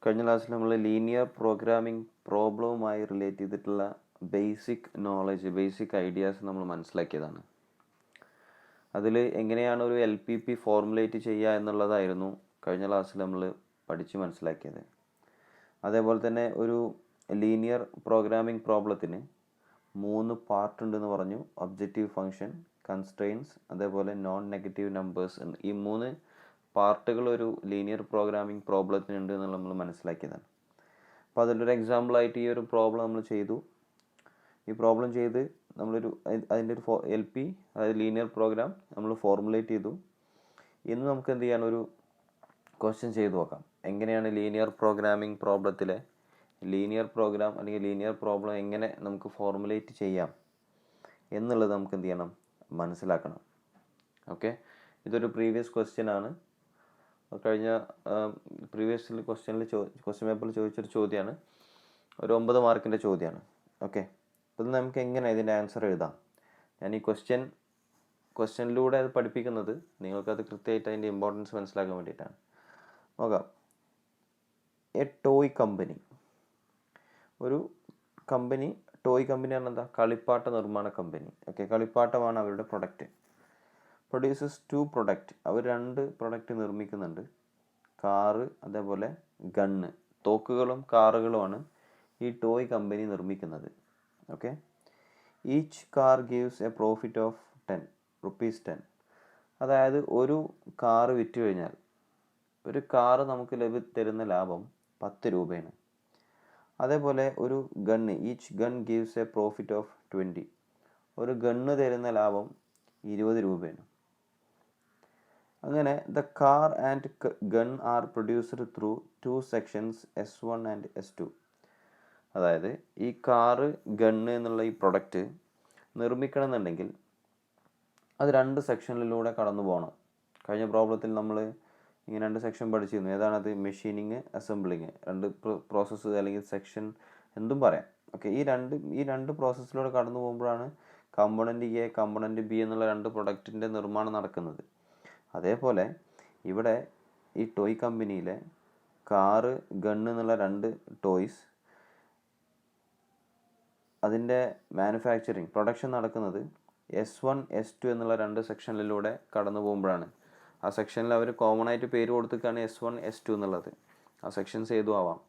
കഴിഞ്ഞ ക്ലാസ്സിൽ നമ്മൾ ലീനിയർ പ്രോഗ്രാമിംഗ് പ്രോബ്ലവുമായി റിലേറ്റ് ചെയ്തിട്ടുള്ള ബേസിക് നോളജ്, ബേസിക് ഐഡിയാസ് നമ്മൾ മനസ്സിലാക്കിയതാണ്. അതിൽ എങ്ങനെയാണ് ഒരു LPP ഫോർമുലേറ്റ് ചെയ്യുക എന്നുള്ളതായിരുന്നു കഴിഞ്ഞ ക്ലാസ്സിൽ നമ്മൾ പഠിച്ച് മനസ്സിലാക്കിയത്. അതേപോലെ തന്നെ ഒരു ലീനിയർ പ്രോഗ്രാമിംഗ് പ്രോബ്ലത്തിന് 3 പാർട്ട് ഉണ്ടെന്ന് പറഞ്ഞു. ഒബ്ജക്റ്റീവ് ഫംഗ്ഷൻ, കൺസ്ട്രെയിൻസ്, അതേപോലെ നോൺ നെഗറ്റീവ് നമ്പേഴ്സ് എന്ന് ഈ 3 പാർട്ടുകൾ ഒരു ലീനിയർ പ്രോഗ്രാമിംഗ് പ്രോബ്ലത്തിനുണ്ട് എന്നുള്ള നമ്മൾ മനസ്സിലാക്കിയതാണ്. അപ്പോൾ അതിലൊരു എക്സാമ്പിളായിട്ട് ഈ ഒരു പ്രോബ്ലം നമ്മൾ ചെയ്തു. ഈ പ്രോബ്ലം ചെയ്ത് നമ്മളൊരു അതിൻ്റെ ഒരു LP അതായത് ലീനിയർ പ്രോഗ്രാം നമ്മൾ ഫോർമുലേറ്റ് ചെയ്തു. ഇന്ന് നമുക്ക് എന്ത് ചെയ്യാൻ ഒരു ക്വസ്റ്റ്യൻ ചെയ്തു നോക്കാം. എങ്ങനെയാണ് ലീനിയർ പ്രോഗ്രാമിംഗ് പ്രോബ്ലത്തിലെ ലീനിയർ പ്രോഗ്രാം അല്ലെങ്കിൽ ലീനിയർ പ്രോബ്ലം എങ്ങനെ നമുക്ക് ഫോർമുലേറ്റ് ചെയ്യാം എന്നുള്ളത് നമുക്ക് എന്ത് ചെയ്യണം, മനസ്സിലാക്കണം. ഓക്കെ, ഇതൊരു പ്രീവിയസ് ക്വസ്റ്റ്യൻ ആണ്. കഴിഞ്ഞ പ്രീവിയസ് ക്വസ്റ്റ്യൻ പേപ്പറിൽ ചോദിച്ചൊരു ചോദ്യമാണ്. ഒരു 9 മാർക്കിൻ്റെ ചോദ്യമാണ്. ഓക്കെ, അപ്പോൾ നമുക്ക് എങ്ങനെ ഇതിൻ്റെ ആൻസർ എഴുതാം. ഞാൻ ഈ ക്വസ്റ്റ്യനിലൂടെ അത് പഠിപ്പിക്കുന്നത് നിങ്ങൾക്കത് കൃത്യമായിട്ട് അതിൻ്റെ ഇമ്പോർട്ടൻസ് മനസ്സിലാക്കാൻ വേണ്ടിയിട്ടാണ്. നോക്കാം. എ ടോയ് കമ്പനി, ഒരു കമ്പനി, ടോയ് കമ്പനി പറഞ്ഞാൽ എന്താ, കളിപ്പാട്ട നിർമ്മാണ കമ്പനി. ഓക്കെ, കളിപ്പാട്ടമാണ് അവരുടെ പ്രൊഡക്റ്റ്. പ്രൊഡ്യൂസസ് 2 പ്രൊഡക്റ്റ്, അവർ 2 പ്രൊഡക്റ്റ് നിർമ്മിക്കുന്നുണ്ട്. കാറ്, അതേപോലെ ഗണ്ണ്. തോക്കുകളും കാറുകളുമാണ് ഈ ടോയ് കമ്പനി നിർമ്മിക്കുന്നത്. Okay, each car gives A profit of ₹10. അതായത് ഒരു കാറ് വിറ്റ് കഴിഞ്ഞാൽ ഒരു കാറ് നമുക്ക് തരുന്ന ലാഭം 10 രൂപയാണ്. അതേപോലെ ഒരു gun, each gun gives A profit of 20. ഒരു ഗണ്ണ് തരുന്ന ലാഭം 20 രൂപയാണ്. അങ്ങനെ the car and gun are produced through 2 sections S1 and S2. അതായത് ഈ കാറ്, ഗണ്ണ് എന്നുള്ള ഈ പ്രൊഡക്റ്റ് നിർമ്മിക്കണം എന്നുണ്ടെങ്കിൽ അത് 2 സെക്ഷനിലൂടെ കടന്നു പോകണം. കഴിഞ്ഞ പ്രോബ്ലത്തിൽ നമ്മൾ ഇങ്ങനെ 2 സെക്ഷൻ പഠിച്ചിരുന്നു. ഏതാണത്? Machining, assembling. 2 പ്രോസസ്സ് അല്ലെങ്കിൽ സെക്ഷൻ എന്തും പറയാം. ഓക്കെ, ഈ രണ്ട് പ്രോസസ്സിലൂടെ കടന്നു പോകുമ്പോഴാണ് കമ്പോണൻറ്റ് A, കമ്പോണൻറ്റ് B എന്നുള്ള 2 പ്രൊഡക്റ്റിൻ്റെ നിർമ്മാണം നടക്കുന്നത്. അതേപോലെ ഇവിടെ ഈ ടോയ് കമ്പനിയിലെ കാറ്, ഗണ്ണ് എന്നുള്ള 2 ടോയ്സ്, അതിൻ്റെ മാനുഫാക്ചറിങ്, പ്രൊഡക്ഷൻ നടക്കുന്നത് S1, S2 എന്നുള്ള 2 സെക്ഷനിലൂടെ കടന്നു പോകുമ്പോഴാണ്. ആ സെക്ഷനിൽ അവർ കോമൺ ആയിട്ട് പേര് കൊടുത്തിട്ടാണ് S1, S2 എന്നുള്ളത്. ആ സെക്ഷൻസ് ഏതും ആവാം.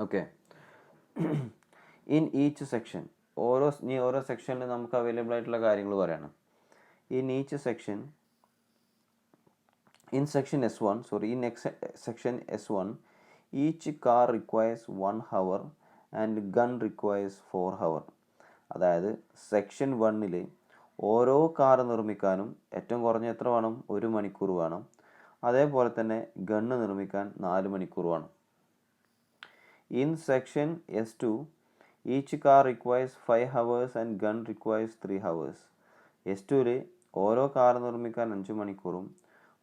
ഓക്കെ, ഇൻ ഈച്ച് സെക്ഷൻ, ഓരോ സെക്ഷനിൽ നമുക്ക് അവൈലബിൾ ആയിട്ടുള്ള കാര്യങ്ങൾ പറയണം. In each section, in section S1, each car requires 1 hour and gun requires 4 hour. അതായത് സെക്ഷൻ 1ൽ ഓരോ കാർ നിർമ്മിക്കാനും ഏറ്റവും കുറഞ്ഞ എത്ര വേണം? 1 മണിക്കൂർ വേണം. അതേപോലെ തന്നെ ഗണ്ണ് നിർമ്മിക്കാൻ 4 മണിക്കൂർ വേണം. In section S2, each car requires 5 hours and gun requires 3 hours. S2ൽ ഓരോ കാർ നിർമ്മിക്കാൻ 5 മണിക്കൂറും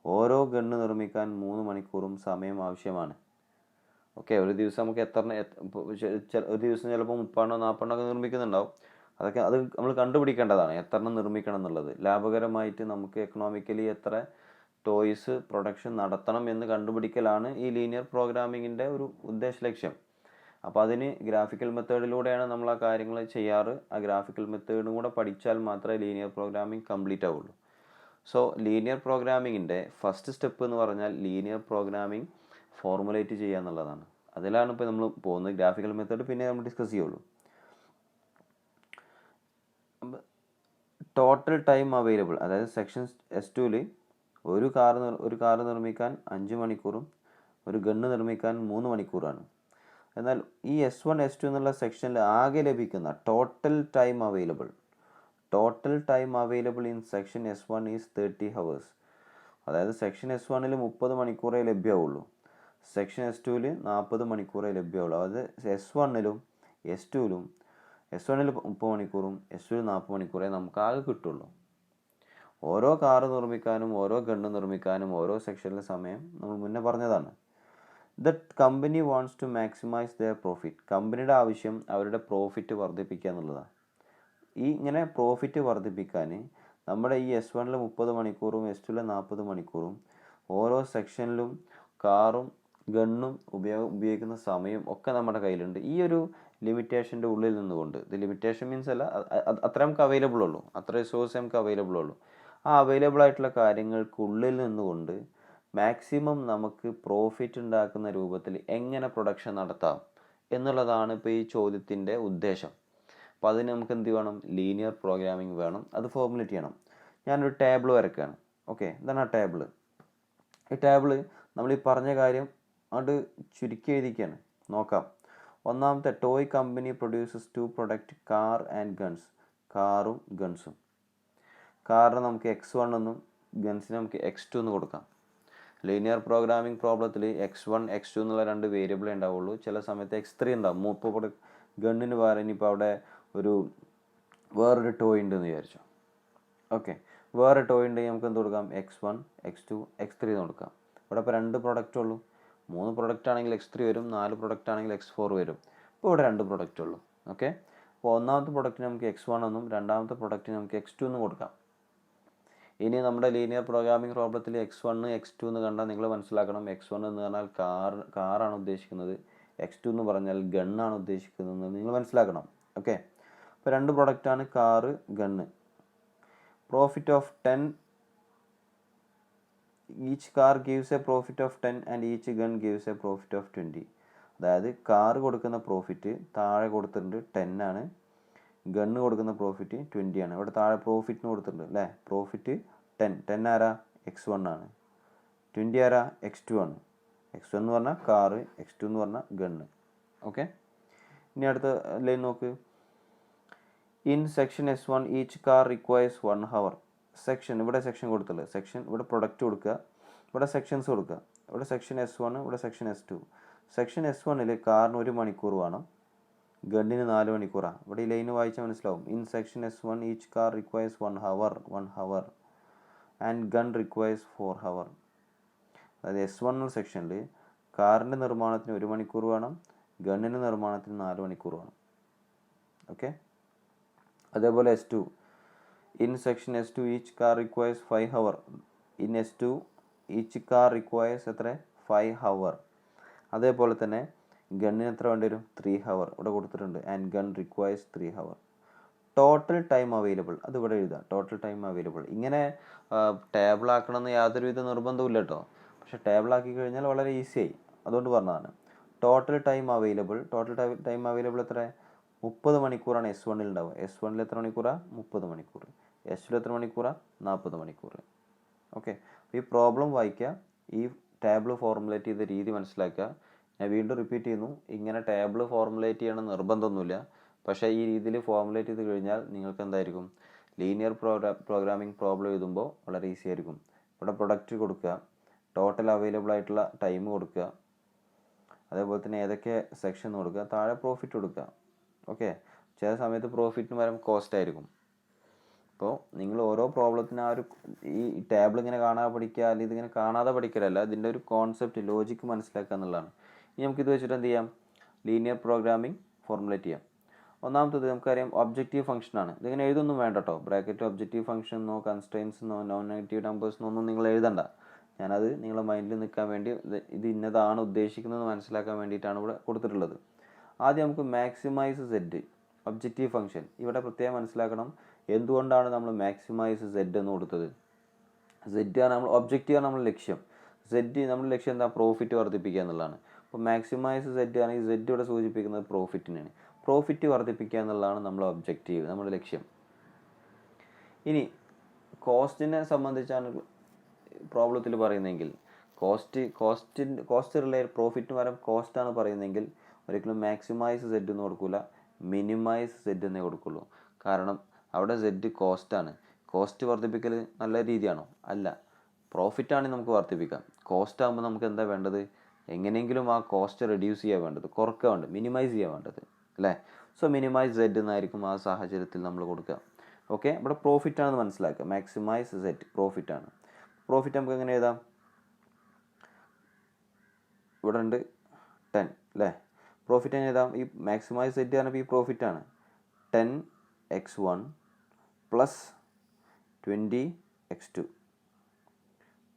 ഓരോ ഗണ്ണ് നിർമ്മിക്കാൻ 3 മണിക്കൂറും സമയം ആവശ്യമാണ്. ഓക്കെ, ഒരു ദിവസം നമുക്ക് ഒരു ദിവസം ചിലപ്പോൾ 30 40 ഒക്കെ നിർമ്മിക്കുന്നുണ്ടാവും. അത് നമ്മൾ കണ്ടുപിടിക്കേണ്ടതാണ്, എത്ര നിർമ്മിക്കണം എന്നുള്ളത്. ലാഭകരമായിട്ട് നമുക്ക് എക്കണോമിക്കലി എത്ര ടോയ്സ് പ്രൊഡക്ഷൻ നടത്തണം എന്ന് കണ്ടുപിടിക്കലാണ് ഈ ലീനിയർ പ്രോഗ്രാമിങ്ങിൻ്റെ ഒരു ഉദ്ദേശ ലക്ഷ്യം. അപ്പോൾ അതിന് ഗ്രാഫിക്കൽ മെത്തേഡിലൂടെയാണ് നമ്മൾ ആ കാര്യങ്ങൾ ചെയ്യാറ്. ആ ഗ്രാഫിക്കൽ മെത്തേഡും കൂടെ പഠിച്ചാൽ മാത്രമേ ലീനിയർ പ്രോഗ്രാമിംഗ് കംപ്ലീറ്റ് ആവുള്ളൂ. സോ ലീനിയർ പ്രോഗ്രാമിങ്ങിൻ്റെ ഫസ്റ്റ് സ്റ്റെപ്പ് എന്ന് പറഞ്ഞാൽ ലീനിയർ പ്രോഗ്രാമിംഗ് ഫോർമുലേറ്റ് ചെയ്യുക എന്നുള്ളതാണ്. അതിലാണ് ഇപ്പോൾ നമ്മൾ പോകുന്നത്. ഗ്രാഫിക്കൽ മെത്തേഡ് പിന്നെ നമ്മൾ ഡിസ്കസ് ചെയ്യുള്ളൂ. ടോട്ടൽ ടൈം അവൈലബിൾ, അതായത് സെക്ഷൻ S2ൽ ഒരു കാർ നിർമ്മിക്കാൻ 5 മണിക്കൂറും ഒരു ഗണ്ണ് നിർമ്മിക്കാൻ 3 മണിക്കൂറാണ്. എന്നാൽ ഈ S1, S2 എന്നുള്ള സെക്ഷനിൽ ആകെ ലഭിക്കുന്ന total time available in section S1 is 30 hours. അതായത് സെക്ഷൻ S1ൽ 30 മണിക്കൂറേ ലഭ്യമാവുള്ളൂ. സെക്ഷൻ S2ൽ 40 മണിക്കൂറേ ലഭ്യമാവുള്ളൂ. അതായത് S1ലും S2ലും S1ൽ 30 മണിക്കൂറും S2ൽ 40 മണിക്കൂറേ നമുക്ക് ആകെ കിട്ടുള്ളൂ. ഓരോ കാറ് നിർമ്മിക്കാനും ഓരോ ഗണ്ണ് നിർമ്മിക്കാനും ഓരോ സെക്ഷനിലെ സമയം നമ്മൾ മുന്നേ പറഞ്ഞതാണ്. The company wants to maximise their profit. കമ്പനിയുടെ ആവശ്യം അവരുടെ പ്രോഫിറ്റ് വർദ്ധിപ്പിക്കുക എന്നുള്ളതാണ്. ഇങ്ങനെ പ്രോഫിറ്റ് വർദ്ധിപ്പിക്കാൻ നമ്മുടെ ഈ S1ൽ 30 മണിക്കൂറും S2ൽ 40 മണിക്കൂറും ഓരോ സെക്ഷനിലും കാറും ഗണ്ണും ഉപയോഗിക്കുന്ന സമയം ഒക്കെ നമ്മുടെ കയ്യിലുണ്ട്. ഈ ഒരു ലിമിറ്റേഷൻ്റെ ഉള്ളിൽ നിന്നുകൊണ്ട്, ഇത് ലിമിറ്റേഷൻ മീൻസ് അല്ല, അത്ര നമുക്ക് അവൈലബിൾ ഉള്ളൂ, അത്ര റിസോഴ്സ് നമുക്ക് അവൈലബിൾ ഉള്ളൂ. ആ അവൈലബിൾ ആയിട്ടുള്ള കാര്യങ്ങൾക്കുള്ളിൽ നിന്നുകൊണ്ട് മാക്സിമം നമുക്ക് പ്രോഫിറ്റ് ഉണ്ടാക്കുന്ന രൂപത്തിൽ എങ്ങനെ പ്രൊഡക്ഷൻ നടത്താം എന്നുള്ളതാണ് ഇപ്പോൾ ഈ ചോദ്യത്തിൻ്റെ ഉദ്ദേശം. അപ്പോൾ അതിന് നമുക്ക് എന്ത് വേണം? ലീനിയർ പ്രോഗ്രാമിംഗ് വേണം. അത് ഫോർമുലേറ്റ് ചെയ്യണം. ഞാനൊരു ടേബിൾ വരയ്ക്കുകയാണ്. ഓക്കെ, ഇതാണ് ആ ടേബിൾ. ഈ ടേബിൾ നമ്മൾ ഈ പറഞ്ഞ കാര്യം അത് ചുരുക്കി എഴുതിക്കുകയാണ്. നോക്കാം. ഒന്നാമത്തെ, toy company produces 2 product, car and guns. കാറും ഗൺസും. കാറിന് നമുക്ക് x1 എന്നും ഗൺസിന് നമുക്ക് x2 എന്ന് കൊടുക്കാം. ലീനിയർ പ്രോഗ്രാമിംഗ് പ്രോബ്ലത്തിൽ x1 x2 എന്നുള്ള 2 വേരിയബിളേ ഉണ്ടാവുള്ളൂ. ചില സമയത്ത് x3 ഉണ്ടാവും. ഇപ്പോൾ ഗണ്ണിന് പകരം ഇനിയിപ്പോൾ അവിടെ വേറൊരു ടോയ് ഉണ്ടെന്ന് വിചാരിച്ചു. ഓക്കെ, വേറെ ടോയ് ഉണ്ടെങ്കിൽ നമുക്ക് എന്ത് കൊടുക്കാം? x1 x2 x3 എന്ന് കൊടുക്കാം. ഇവിടെ ഇപ്പോൾ 2 പ്രൊഡക്റ്റ് ഉള്ളൂ. 3 പ്രൊഡക്റ്റ് ആണെങ്കിൽ x3 വരും, 4 പ്രൊഡക്റ്റ് ആണെങ്കിൽ x4 വരും. ഇപ്പോൾ ഇവിടെ 2 പ്രൊഡക്റ്റ് ഉള്ളൂ. ഓക്കെ, അപ്പോൾ ഒന്നാമത്തെ പ്രൊഡക്റ്റിന് നമുക്ക് x1 എന്നും രണ്ടാമത്തെ പ്രൊഡക്റ്റിന് നമുക്ക് x2 എന്നും കൊടുക്കാം. ഇനി നമ്മുടെ ലീനിയർ പ്രോഗ്രാമിംഗ് പ്രോബ്ലത്തിൽ x1 x2 എന്ന് കണ്ടാൽ നിങ്ങൾ മനസ്സിലാക്കണം, x1 എന്ന് പറഞ്ഞാൽ കാറാണ് ഉദ്ദേശിക്കുന്നത്, x2 എന്ന് പറഞ്ഞാൽ ഗണ്ണാണ് ഉദ്ദേശിക്കുന്നത് നിങ്ങൾ മനസ്സിലാക്കണം. ഓക്കെ, അപ്പോൾ 2 പ്രൊഡക്റ്റാണ് car gun. Profit of 10, each car gives A profit of 10 and each gun gives A profit of 20. അതായത് കാറ് കൊടുക്കുന്ന പ്രോഫിറ്റ് താഴെ കൊടുത്തിട്ടുണ്ട് 10 ആണ്, ഗണ്ണ് കൊടുക്കുന്ന പ്രോഫിറ്റ് 20 ആണ്. ഇവിടെ താഴെ പ്രോഫിറ്റിന് കൊടുത്തിട്ടുണ്ട് അല്ലേ? പ്രോഫിറ്റ് 10 ആരാ? x1 ആണ്. 20 ആരാ? x2 ആണ്. x1 എന്ന് പറഞ്ഞാൽ കാറ്, x2 എന്ന് പറഞ്ഞാൽ ഗണ്ണ്. ഓക്കെ, ഇനി അടുത്ത ലൈൻ നോക്ക്. In section S1 each car requires 1 hour. Section, ഇവിടെ സെക്ഷൻ കൊടുത്തുള്ളത് സെക്ഷൻ, ഇവിടെ പ്രൊഡക്റ്റ് കൊടുക്കുക, ഇവിടെ സെക്ഷൻസ് കൊടുക്കുക. ഇവിടെ സെക്ഷൻ S1, ഇവിടെ സെക്ഷൻ S2. സെക്ഷൻ S1ൽ കാറിന് 1 മണിക്കൂർ വേണം, ഗണ്ണിന് 4 മണിക്കൂറാണ്. ഇവിടെ ഈ ലൈന് വായിച്ചാൽ മനസ്സിലാവും. In section S1 each car requires 1 hour and gun requires 4 hour. അതായത് S1 സെക്ഷനിൽ കാറിൻ്റെ നിർമ്മാണത്തിന് 1 മണിക്കൂർ വേണം, ഗണ്ണിൻ്റെ നിർമ്മാണത്തിന് 4 മണിക്കൂർ വേണം. ഓക്കെ, അതേപോലെ S2, in section S2 each car requires 5 hour. In S2 each car requires എത്ര? 5 hour. അതേപോലെ തന്നെ ഗണ്ണിന് എത്ര വേണ്ടി വരും? 3 hour ഇവിടെ കൊടുത്തിട്ടുണ്ട്. And gun requires 3 hour. Total time available, അത് ഇവിടെ എഴുതാം. Total time available. ഇങ്ങനെ ടേബിൾ ആക്കണമെന്ന് യാതൊരുവിധ നിർബന്ധമില്ല കേട്ടോ. പക്ഷേ ടേബിൾ ആക്കി കഴിഞ്ഞാൽ വളരെ ഈസിയായി, അതുകൊണ്ട് പറഞ്ഞതാണ്. ടോട്ടൽ ടൈം അവൈലബിൾ എത്ര? 30 മണിക്കൂറാണ് S1ൽ ഉണ്ടാവുക. S1ൽ എത്ര മണിക്കൂറാണ്? 30 മണിക്കൂർ. S2ൽ എത്ര മണിക്കൂറാണ്? 40 മണിക്കൂർ. ഓക്കെ, ഈ പ്രോബ്ലം വായിക്കുക, ഈ ടേബിൾ ഫോർമുലേറ്റ് ചെയ്ത രീതി മനസ്സിലാക്കുക. ഞാൻ വീണ്ടും റിപ്പീറ്റ് ചെയ്യുന്നു, ഇങ്ങനെ ടേബിൾ ഫോർമുലേറ്റ് ചെയ്യണം നിർബന്ധമൊന്നുമില്ല. പക്ഷേ ഈ രീതിയിൽ ഫോർമുലേറ്റ് ചെയ്ത് കഴിഞ്ഞാൽ നിങ്ങൾക്ക് എന്തായിരിക്കും? ലീനിയർ പ്രോഗ്രാമിംഗ് പ്രോബ്ലം എഴുതുമ്പോൾ വളരെ ഈസി ആയിരിക്കും. ഇവിടെ പ്രൊഡക്റ്റ് കൊടുക്കുക, ടോട്ടൽ അവൈലബിൾ ആയിട്ടുള്ള ടൈം കൊടുക്കുക, അതേപോലെ തന്നെ ഏതൊക്കെ സെക്ഷൻ കൊടുക്കുക, താഴെ പ്രോഫിറ്റ് കൊടുക്കുക. ഓക്കെ, ചില സമയത്ത് പ്രോഫിറ്റിന് പകരം കോസ്റ്റ് ആയിരിക്കും. അപ്പോൾ നിങ്ങൾ ഓരോ പ്രോബ്ലത്തിന് ഈ ടേബിൾ ഇങ്ങനെ കാണാതെ പഠിക്കുക, അല്ലെങ്കിൽ ഇതിങ്ങനെ കാണാതെ പഠിക്കലല്ല, ഇതിൻ്റെ ഒരു കോൺസെപ്റ്റ്, ലോജിക്ക് മനസ്സിലാക്കുക എന്നുള്ളതാണ്. ഇനി നമുക്കിത് വെച്ചിട്ട് എന്ത് ചെയ്യാം? ലീനിയർ പ്രോഗ്രാമിംഗ് ഫോർമുലേറ്റ് ചെയ്യാം. ഒന്നാമത്തത് നമുക്കറിയാം ഒബ്ജക്റ്റീവ് ഫംഗ്ഷനാണ്. ഇതിങ്ങനെ എഴുതൊന്നും വേണ്ട കേട്ടോ. ബ്രാക്കറ്റ് ഒബ്ജക്റ്റീവ് ഫംഗ്ഷൻ എന്നോ കൺസ്ട്രെയിൻസ് എന്നോ നോൺ നെഗറ്റീവ് നമ്പേഴ്സ് എന്നൊന്നും നിങ്ങൾ എഴുതണ്ട. ഞാനത് നിങ്ങളുടെ മൈൻഡിൽ നിൽക്കാൻ വേണ്ടി, ഇത് ഇന്നതാണ് ഉദ്ദേശിക്കുന്നത് മനസ്സിലാക്കാൻ വേണ്ടിയിട്ടാണ് ഇവിടെ കൊടുത്തിട്ടുള്ളത്. ആദ്യം നമുക്ക് മാക്സിമൈസ് സെഡ്, ഒബ്ജക്റ്റീവ് ഫംഗ്ഷൻ. ഇവിടെ പ്രത്യേകം മനസ്സിലാക്കണം, എന്തുകൊണ്ടാണ് നമ്മൾ മാക്സിമൈസ് സെഡ് എന്ന് കൊടുത്തത്. സെഡ് ആണ് നമ്മൾ ഒബ്ജക്റ്റീവ് ആണ് നമ്മുടെ ലക്ഷ്യം. നമ്മുടെ ലക്ഷ്യം എന്താ? പ്രോഫിറ്റ് വർദ്ധിപ്പിക്കുക എന്നുള്ളതാണ്. അപ്പോൾ മാക്സിമൈസ് സെഡ് ആണെങ്കിൽ സെഡ് ഇവിടെ സൂചിപ്പിക്കുന്നത് പ്രോഫിറ്റിനാണ്. പ്രോഫിറ്റ് വർദ്ധിപ്പിക്കുക എന്നുള്ളതാണ് നമ്മുടെ ഒബ്ജക്റ്റീവ്, നമ്മുടെ ലക്ഷ്യം. ഇനി കോസ്റ്റിനെ സംബന്ധിച്ചാണ് പ്രോബ്ലത്തിൽ പറയുന്നതെങ്കിൽ, കോസ്റ്റ് റിലേറ്റഡ് പ്രോഫിറ്റിന് പകരം കോസ്റ്റാണ് പറയുന്നതെങ്കിൽ ഒരിക്കലും മാക്സിമൈസ് സെഡ് എന്ന് കൊടുക്കില്ല, മിനിമൈസ് സെഡ് എന്നേ കൊടുക്കുള്ളൂ. കാരണം അവിടെ സെഡ് കോസ്റ്റാണ്. കോസ്റ്റ് വർദ്ധിപ്പിക്കൽ നല്ല രീതിയാണോ? അല്ല. പ്രോഫിറ്റാണെങ്കിൽ നമുക്ക് വർദ്ധിപ്പിക്കാം. കോസ്റ്റ് ആകുമ്പോൾ നമുക്ക് എന്താ വേണ്ടത്? എങ്ങനെയെങ്കിലും ആ കോസ്റ്റ് റെഡ്യൂസ് ചെയ്യാൻ വേണ്ടത്, കുറക്കുക വേണ്ടത്, മിനിമൈസ് ചെയ്യാൻ വേണ്ടത് അല്ലേ? സോ മിനിമൈസ് സെഡ് എന്നായിരിക്കും ആ സാഹചര്യത്തിൽ നമ്മൾ കൊടുക്കുക. ഓക്കെ, ഇവിടെ പ്രോഫിറ്റ് ആണെന്ന് മനസ്സിലാക്കുക. Maximise Z പ്രോഫിറ്റാണ്. പ്രോഫിറ്റ് നമുക്ക് എങ്ങനെ എഴുതാം? ഇവിടെ ഉണ്ട് 10 അല്ലേ? പ്രോഫിറ്റ് എങ്ങനെ എഴുതാം? ഈ മാക്സിമൈസ് സെഡ് പറഞ്ഞപ്പോൾ ഈ പ്രോഫിറ്റാണ്. 10x1 + 20x2.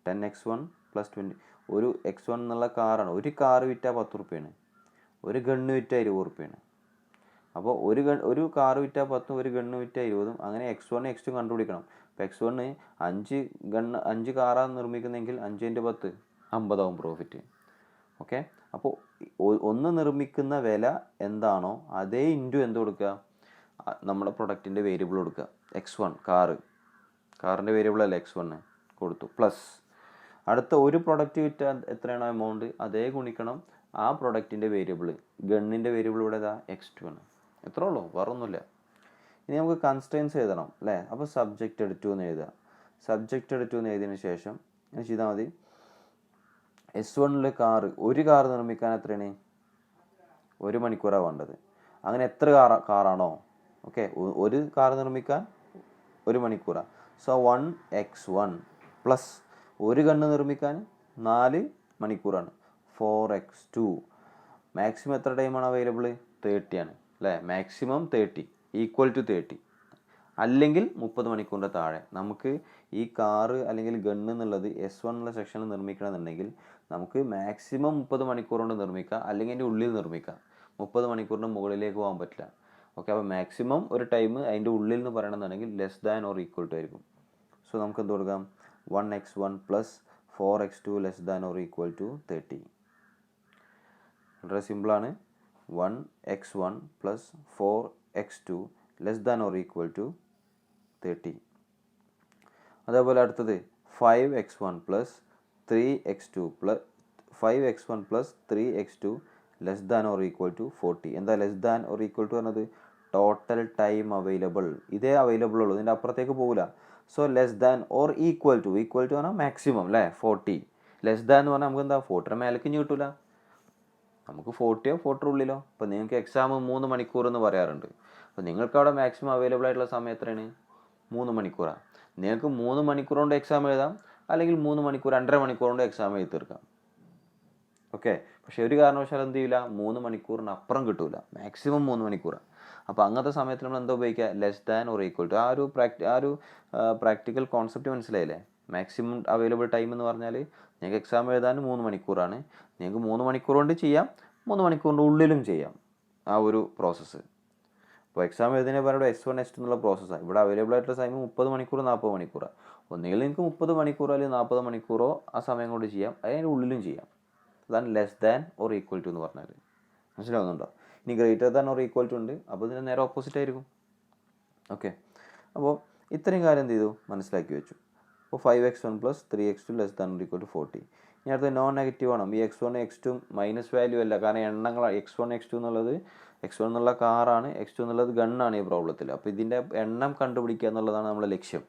10x1 plus 20. ഒരു x1 എന്നുള്ള കാറാണ്. ഒരു കാറ് വിറ്റാൽ 10 റുപ്യാണ്, ഒരു ഗണ്ണ് വിറ്റാൽ 20 റുപ്യാണ്. അപ്പോൾ ഒരു കാറ് വിറ്റാൽ 10, ഒരു ഗണ്ണ് വിറ്റാൽ 20. അങ്ങനെ x1 x2 കണ്ടുപിടിക്കണം. അപ്പോൾ x1 5 കാറാണ് നിർമ്മിക്കുന്നതെങ്കിൽ 5×10 50 ആവും പ്രോഫിറ്റ്. ഓക്കെ, അപ്പോൾ ഒന്ന് നിർമ്മിക്കുന്ന വില എന്താണോ അതേ ഇൻറ്റു എന്ത് കൊടുക്കുക, നമ്മുടെ പ്രൊഡക്റ്റിൻ്റെ വേരിയബിൾ കൊടുക്കുക. x1 കാറിൻ്റെ വേരിയബിൾ അല്ലേ x1 കൊടുത്തു, പ്ലസ് അടുത്ത ഒരു പ്രൊഡക്റ്റ് വിറ്റാൽ എത്രയാണോ എമൗണ്ട് അതേ ഗുണിക്കണം ആ പ്രൊഡക്റ്റിൻ്റെ വേരിയബിൾ. ഗണ്ണിൻ്റെ വേരിയബിൾ ഇവിടെ ഇതാ x2 ആണ്. എത്ര ഉള്ളൂ, വേറെ ഒന്നുമില്ല. ഇനി നമുക്ക് കൺസ്ട്രെയിൻസ് എഴുതണം അല്ലേ. അപ്പോൾ സബ്ജക്റ്റ് എടുത്തു എന്ന് എഴുതുക. സബ്ജക്റ്റ് എടുത്തു എന്ന് എഴുതിയതിന് ശേഷം ചെയ്താൽ മതി. S1 ഒരു കാർ നിർമ്മിക്കാൻ എത്രയാണ്, 1 മണിക്കൂറാണ് വേണ്ടത്. അങ്ങനെ എത്ര കാറാണോ, ഓക്കെ, ഒരു കാർ നിർമ്മിക്കാൻ 1 മണിക്കൂറാണ്. സോ 1x1 പ്ലസ് ഒരു ഗണ്ണ് നിർമ്മിക്കാൻ 4 മണിക്കൂറാണ്, 4x2. മാക്സിമം എത്ര ടൈമാണ് അവൈലബിൾ, 30 ആണ് അല്ലേ. മാക്സിമം 30 ഈക്വൽ ടു 30, അല്ലെങ്കിൽ 30 മണിക്കൂറിൻ്റെ താഴെ. നമുക്ക് ഈ കാറ് അല്ലെങ്കിൽ ഗണ്ണ് എന്നുള്ളത് S1 എന്നുള്ള സെക്ഷനിൽ നിർമ്മിക്കണമെന്നുണ്ടെങ്കിൽ നമുക്ക് മാക്സിമം 30 മണിക്കൂർ കൊണ്ട് നിർമ്മിക്കാം, അല്ലെങ്കിൽ അതിൻ്റെ ഉള്ളിൽ നിർമ്മിക്കാം. 30 മണിക്കൂറിൻ്റെ മുകളിലേക്ക് പോകാൻ പറ്റില്ല. ഓക്കെ, അപ്പോൾ മാക്സിമം ഒരു ടൈം അതിൻ്റെ ഉള്ളിൽ എന്ന് പറയണമെന്നുണ്ടെങ്കിൽ less than or equal to ആയിരിക്കും. സോ നമുക്ക് എന്ത് കൊടുക്കാം, 1x1 plus 4x2 less than or equal to 30. വളരെ സിമ്പിളാണ്. 1x1 plus 4x2 less than or equal to 30. അതേപോലെ അടുത്തത് 5x1 plus 3x2 plus 5x1 plus 3x2 less than or equal to 40. എന്താ less than or equal to പറഞ്ഞത്, total time available ഇതേ available ഉള്ളൂ, ഇതിൻ്റെ അപ്പുറത്തേക്ക് പോകില്ല. So less than or equal to പറഞ്ഞാൽ മാക്സിമം അല്ലേ 40. ലെസ് ദാൻ എന്ന് പറഞ്ഞാൽ നമുക്ക് എന്താ 40 മേലേക്ക് ഇനി കിട്ടില്ല, നമുക്ക് 40 ഉള്ളിലോ. അപ്പോൾ നിങ്ങൾക്ക് എക്സാം 3 മണിക്കൂർ എന്ന് പറയാറുണ്ട്. അപ്പോൾ നിങ്ങൾക്ക് അവിടെ മാക്സിമം അവൈലബിൾ ആയിട്ടുള്ള സമയം എത്രയാണ്, 3 മണിക്കൂറാണ്. നിങ്ങൾക്ക് 3 മണിക്കൂർ കൊണ്ട് എക്സാം എഴുതാം, അല്ലെങ്കിൽ 3 മണിക്കൂർ 2.5 മണിക്കൂർ കൊണ്ട് എക്സാം എഴുതി തീർക്കാം. ഓക്കെ, പക്ഷേ ഒരു കാരണവശാലും എന്ത് ചെയ്യില്ല, 3 മണിക്കൂറിന് അപ്പുറം കിട്ടൂല, മാക്സിമം 3 മണിക്കൂറാണ്. അപ്പോൾ അങ്ങനത്തെ സമയത്ത് നമ്മൾ എന്താ ഉപയോഗിക്കുക, less than or equal to. ആ ഒരു പ്രാക്ടിക്കൽ കോൺസെപ്റ്റ് മനസ്സിലായില്ലേ. മാക്സിമം അവൈലബിൾ ടൈം എന്ന് പറഞ്ഞാൽ നിങ്ങൾക്ക് എക്സാം എഴുതാൻ 3 മണിക്കൂറാണ്. നിങ്ങൾക്ക് 3 മണിക്കൂർ കൊണ്ട് ചെയ്യാം, 3 മണിക്കൂറിൻ്റെ ഉള്ളിലും ചെയ്യാം ആ ഒരു പ്രോസസ്സ്. അപ്പോൾ എക്സാം എഴുതുന്നതിന് പറയുമ്പോൾ S1 S2 എന്നുള്ള പ്രോസസ്സാണ്. ഇവിടെ അവൈലബിൾ ആയിട്ടുള്ള ടൈം 30 മണിക്കൂർ 40 മണിക്കൂറാണ്. ഒന്നുകിൽ നിങ്ങൾക്ക് 30 മണിക്കൂറോ അല്ലെങ്കിൽ 40 മണിക്കൂറോ ആ സമയം കൊണ്ട് ചെയ്യാം, അതിൻ്റെ ഉള്ളിലും ചെയ്യാം. അതാണ് less than or equal to എന്ന് പറഞ്ഞാൽ. മനസ്സിലാവുന്നുണ്ടോ? ഇനി greater than or equal to ഉണ്ട്, അപ്പോൾ ഇതിന് നേരെ ഓപ്പോസിറ്റ് ആയിരിക്കും. ഓക്കെ, അപ്പോൾ ഇത്രയും കാര്യം എന്ത് ചെയ്തു, മനസ്സിലാക്കി വെച്ചു. അപ്പോൾ 5x1 plus 3x2 less than or equal to 40. ഇനി അടുത്ത നോൺ നെഗറ്റീവ് ആണ്. ഈ x1 x2 മൈനസ് വാല്യൂ അല്ല, കാരണം എണ്ണങ്ങൾ x1 x2 എന്നുള്ളത് x1 എന്നുള്ള കാറാണ്, x2 എന്നുള്ളത് ഗണ്ണാണ് ഈ പ്രോബ്ലത്തിൽ. അപ്പോൾ ഇതിൻ്റെ എണ്ണം കണ്ടുപിടിക്കുക എന്നുള്ളതാണ് നമ്മുടെ ലക്ഷ്യം.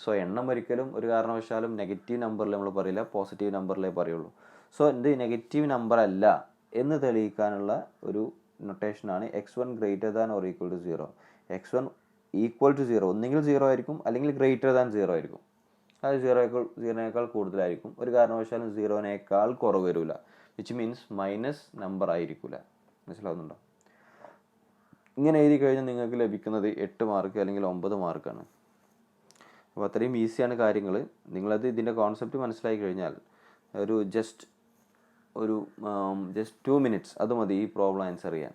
സോ എണ്ണം ഒരിക്കലും ഒരു കാരണവശാലും നെഗറ്റീവ് നമ്പറിൽ നമ്മൾ പറയില്ല, പോസിറ്റീവ് നമ്പറിലേ പറയുള്ളൂ. സോ ഇത് നെഗറ്റീവ് നമ്പർ അല്ല എന്ന് തെളിയിക്കാനുള്ള ഒരു നൊട്ടേഷനാണ് x1 greater than or equal to 0. x1 equal to 0 ഒന്നെങ്കിൽ 0 ആയിരിക്കും, അല്ലെങ്കിൽ ഗ്രേറ്റർ ദാൻ 0 ആയിരിക്കും. അത് 0നേക്കാൾ കൂടുതലായിരിക്കും. ഒരു കാരണവശാലും 0നേക്കാൾ കുറവ് വരില്ല, വിച്ച് മീൻസ് മൈനസ് നമ്പർ ആയിരിക്കില്ല. മനസ്സിലാവുന്നുണ്ടോ? ഇങ്ങനെ എഴുതി കഴിഞ്ഞാൽ നിങ്ങൾക്ക് ലഭിക്കുന്നത് 8 മാർക്ക് അല്ലെങ്കിൽ 9 മാർക്കാണ്. അപ്പോൾ അത്രയും ഈസിയാണ് കാര്യങ്ങൾ. നിങ്ങളത് ഇതിൻ്റെ കോൺസെപ്റ്റ് മനസ്സിലാക്കി കഴിഞ്ഞാൽ ജസ്റ്റ് 2 മിനിറ്റ്സ് അത് മതി ഈ പ്രോബ്ലം ആൻസർ ചെയ്യാൻ.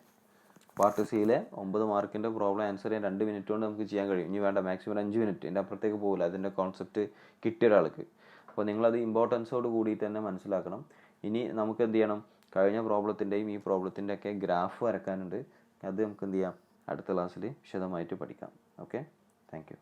പാർട്ട് സിയിലെ 9 മാർക്കിൻ്റെ പ്രോബ്ലം ആൻസർ ചെയ്യാൻ 2 മിനിറ്റ് കൊണ്ട് നമുക്ക് ചെയ്യാൻ കഴിയും. ഇനി വേണ്ട, മാക്സിമം 5 മിനിറ്റ്, എൻ്റെ അപ്പുറത്തേക്ക് പോകില്ല അതിൻ്റെ കോൺസെപ്റ്റ് കിട്ടിയ ഒരാൾക്ക്. അപ്പോൾ നിങ്ങളത് ഇമ്പോർട്ടൻസോട് കൂടിയിട്ട് തന്നെ മനസ്സിലാക്കണം. ഇനി നമുക്ക് എന്ത് ചെയ്യണം, കഴിഞ്ഞ പ്രോബ്ലത്തിൻ്റെയും ഈ പ്രോബ്ലത്തിൻ്റെ ഒക്കെ ഗ്രാഫ് വരക്കാനുണ്ട്. അത് നമുക്ക് എന്ത് ചെയ്യാം, അടുത്ത ക്ലാസ്സിൽ വിശദമായിട്ട് പഠിക്കാം. Okay, thank you.